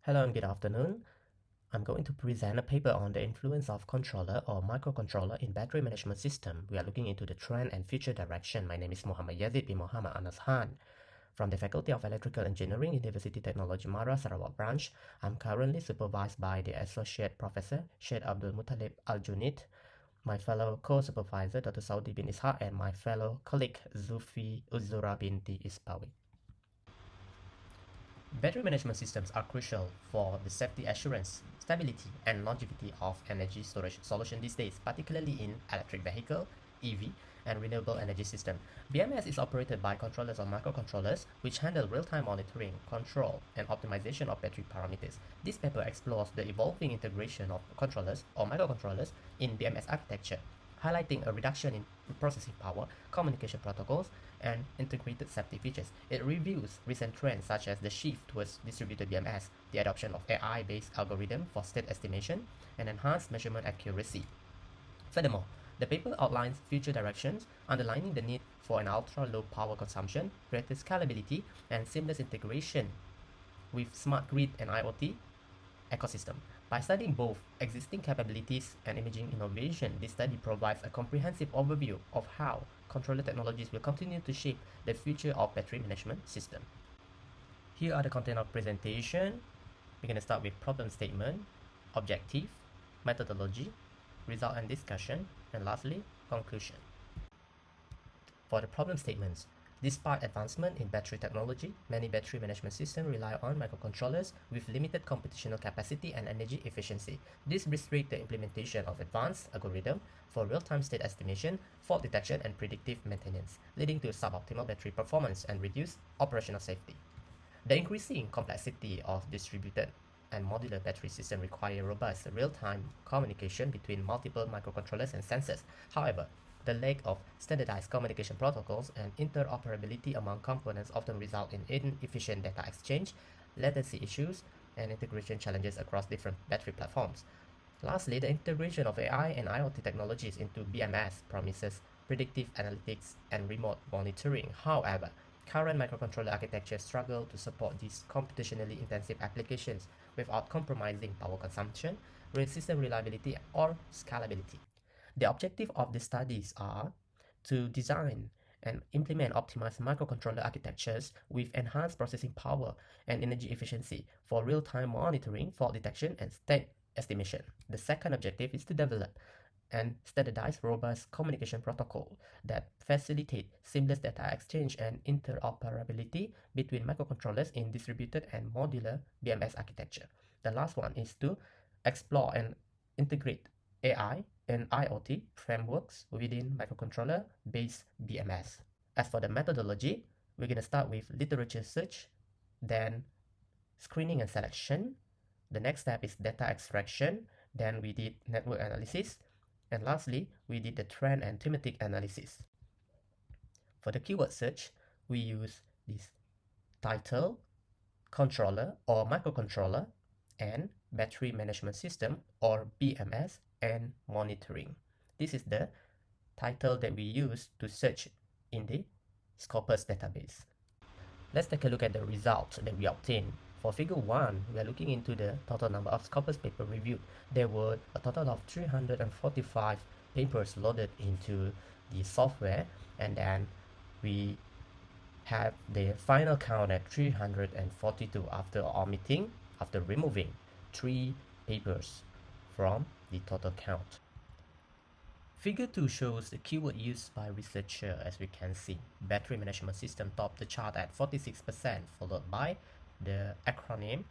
Hello and good afternoon. I'm going to present a paper on the influence of controller or microcontroller in battery management system. We are looking into the trend and future direction. My name is Muhammad Yazid bin Muhammad Anas Khan from the Faculty of Electrical Engineering, University Technology Mara, Sarawak branch. I'm currently supervised by the Associate Professor Sheikh Abdul Muttalib Al-Junid, my fellow co-supervisor Dr. Saudi bin Ishaq, and my fellow colleague Zufi Uzura binti Ispawi. Battery management systems are crucial for the safety assurance, stability, and longevity of energy storage solution these days, particularly in electric vehicle, EV, and renewable energy system. BMS is operated by controllers or microcontrollers, which handle real-time monitoring, control, and optimization of battery parameters. This paper explores the evolving integration of controllers or microcontrollers in BMS architecture, highlighting a reduction in processing power, communication protocols, and integrated safety features. It reviews recent trends such as the shift towards distributed BMS, the adoption of AI-based algorithm for state estimation, and enhanced measurement accuracy. Furthermore, the paper outlines future directions, underlining the need for an ultra-low power consumption, greater scalability, and seamless integration with smart grid and IoT ecosystem. By studying both existing capabilities and emerging innovation, this study provides a comprehensive overview of how controller technologies will continue to shape the future of battery management system. Here are the content of presentation. We're going to start with problem statement, objective, methodology, result and discussion, and lastly, conclusion. For the problem statements, despite advancement in battery technology, many battery management systems rely on microcontrollers with limited computational capacity and energy efficiency. This restricts the implementation of advanced algorithms for real-time state estimation, fault detection, and predictive maintenance, leading to suboptimal battery performance and reduced operational safety. The increasing complexity of distributed and modular battery systems require robust real-time communication between multiple microcontrollers and sensors. However, the lack of standardized communication protocols and interoperability among components often result in inefficient data exchange, latency issues, and integration challenges across different battery platforms. Lastly, the integration of AI and IoT technologies into BMS promises predictive analytics and remote monitoring. However, current microcontroller architectures struggle to support these computationally intensive applications without compromising power consumption, system reliability, or scalability. The objective of the studies are to design and implement optimized microcontroller architectures with enhanced processing power and energy efficiency for real-time monitoring, fault detection, and state estimation. The second objective is to develop and standardize robust communication protocol that facilitate seamless data exchange and interoperability between microcontrollers in distributed and modular BMS architecture. The last one is to explore and integrate AI and IoT frameworks within microcontroller-based BMS. As for the methodology, we're going to start with literature search, then screening and selection. The next step is data extraction. Then we did network analysis. And lastly, we did the trend and thematic analysis. For the keyword search, we use this title, controller or microcontroller, and battery management system or BMS and monitoring. This is the title that we use to search in the Scopus database. Let's take a look at the result that we obtained. For figure 1, we are looking into the total number of Scopus papers reviewed. There were a total of 345 papers loaded into the software, and then we have the final count at 342 after removing 3 papers from the total count. Figure 2 shows the keyword used by researcher. As we can see, battery management system topped the chart at 46%, followed by the acronym.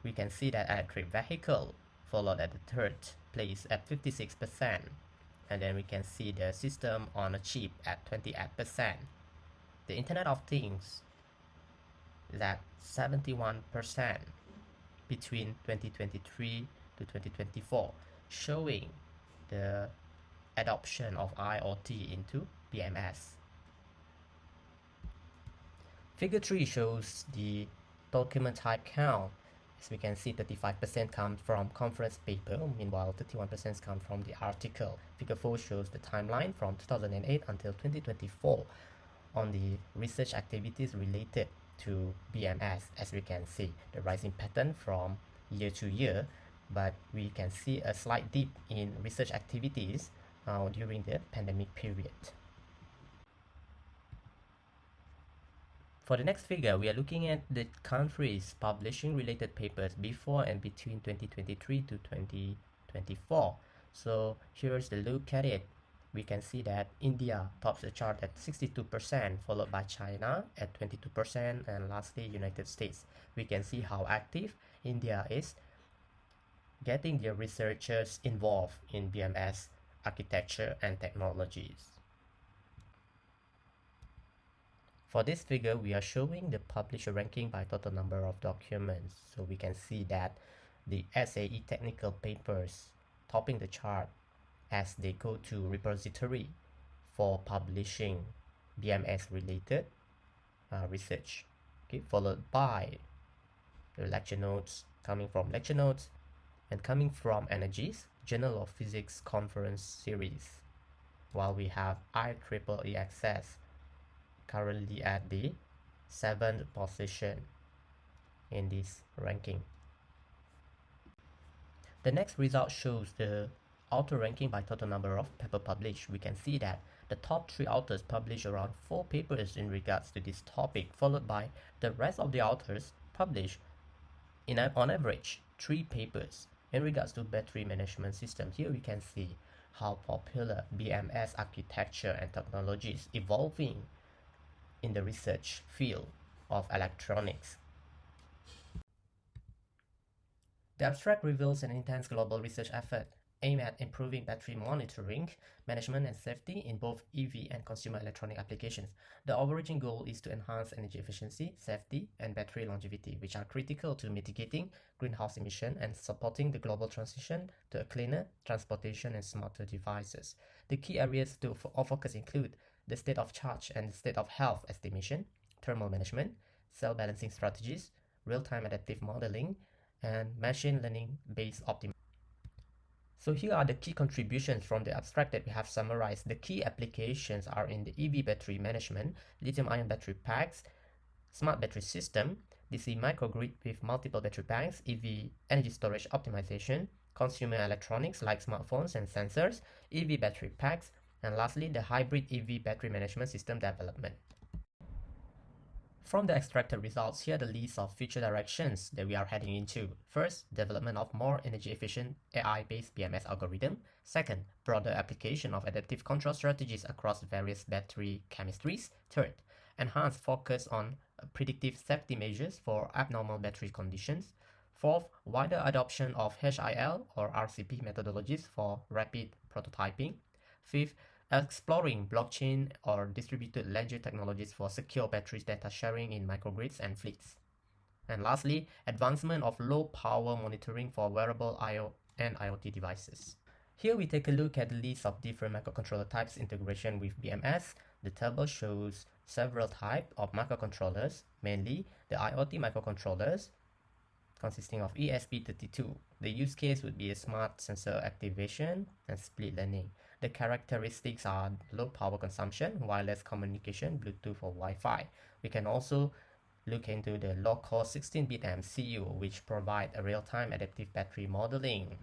We can see that electric vehicle followed at the third place at 56%, and then we can see the system on a chip at 28%. The Internet of Things is at 71% between 2023 to 2024, showing the adoption of IoT into BMS. Figure 3 shows the document type count. As we can see, 35% come from conference paper, meanwhile 31% come from the article. Figure 4 shows the timeline from 2008 until 2024 on the research activities related to BMS. As we can see the rising pattern from year to year, but we can see a slight dip in research activities during the pandemic period. For the next figure, we are looking at the countries publishing related papers before and between 2023 to 2024. So here's the look at it. We can see that India tops the chart at 62%, followed by China at 22%, and lastly United States. We can see how active India is getting their researchers involved in BMS architecture and technologies. For this figure, we are showing the publisher ranking by total number of documents. So we can see that the SAE technical papers topping the chart as they go to repository for publishing BMS related research, okay, followed by the lecture notes, coming from lecture notes, and coming from Energies Journal of Physics Conference Series, while we have IEEE access currently at the 7th position in this ranking. The next result shows the author ranking by total number of papers published. We can see that the top 3 authors publish around 4 papers in regards to this topic, followed by the rest of the authors publish on average 3 papers in regards to battery management system. Here we can see how popular BMS architecture and technology is evolving in the research field of electronics. The abstract reveals an intense global research effort aimed at improving battery monitoring, management, and safety in both EV and consumer electronic applications. The overarching goal is to enhance energy efficiency, safety, and battery longevity, which are critical to mitigating greenhouse emission and supporting the global transition to a cleaner transportation and smarter devices. The key areas of focus include the state of charge and the state of health estimation, thermal management, cell balancing strategies, real-time adaptive modeling, and machine learning-based optimization. So here are the key contributions from the abstract that we have summarized. The key applications are in the EV battery management, lithium-ion battery packs, smart battery system, DC microgrid with multiple battery banks, EV energy storage optimization, consumer electronics like smartphones and sensors, EV battery packs, and lastly, the hybrid EV battery management system development. From the extracted results, here are the list of future directions that we are heading into. First, development of more energy efficient AI-based BMS algorithm. Second, broader application of adaptive control strategies across various battery chemistries. Third, enhanced focus on predictive safety measures for abnormal battery conditions. Fourth, wider adoption of HIL or RCP methodologies for rapid prototyping. Fifth, exploring blockchain or distributed ledger technologies for secure batteries data sharing in microgrids and fleets. And lastly, advancement of low power monitoring for wearable IO and IoT devices. Here we take a look at the list of different microcontroller types integration with BMS. The table shows several types of microcontrollers, mainly the IoT microcontrollers consisting of ESP32. The use case would be a smart sensor activation and split learning. The characteristics are low power consumption, wireless communication, Bluetooth or Wi-Fi. We can also look into the low-core 16-bit MCU, which provide a real-time adaptive battery modeling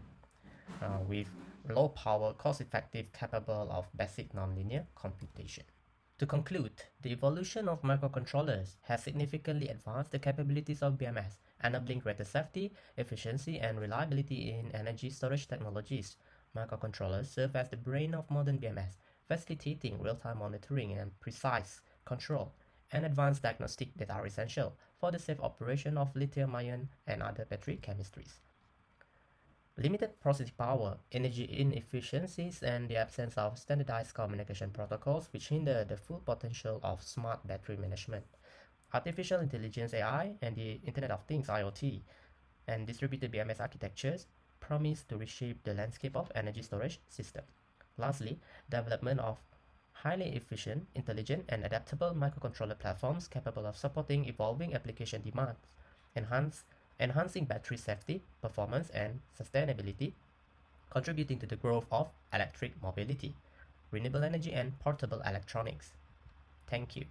with low power, cost-effective, capable of basic nonlinear computation. To conclude, the evolution of microcontrollers has significantly advanced the capabilities of BMS, enabling greater safety, efficiency, and reliability in energy storage technologies. Microcontrollers serve as the brain of modern BMS, facilitating real-time monitoring and precise control and advanced diagnostics that are essential for the safe operation of lithium-ion and other battery chemistries. Limited processing power, energy inefficiencies, and the absence of standardized communication protocols which hinder the full potential of smart battery management. Artificial intelligence AI and the Internet of Things IoT and distributed BMS architectures promise to reshape the landscape of energy storage system. Lastly, development of highly efficient, intelligent, and adaptable microcontroller platforms capable of supporting evolving application demands, enhancing battery safety, performance, and sustainability, contributing to the growth of electric mobility, renewable energy, and portable electronics. Thank you.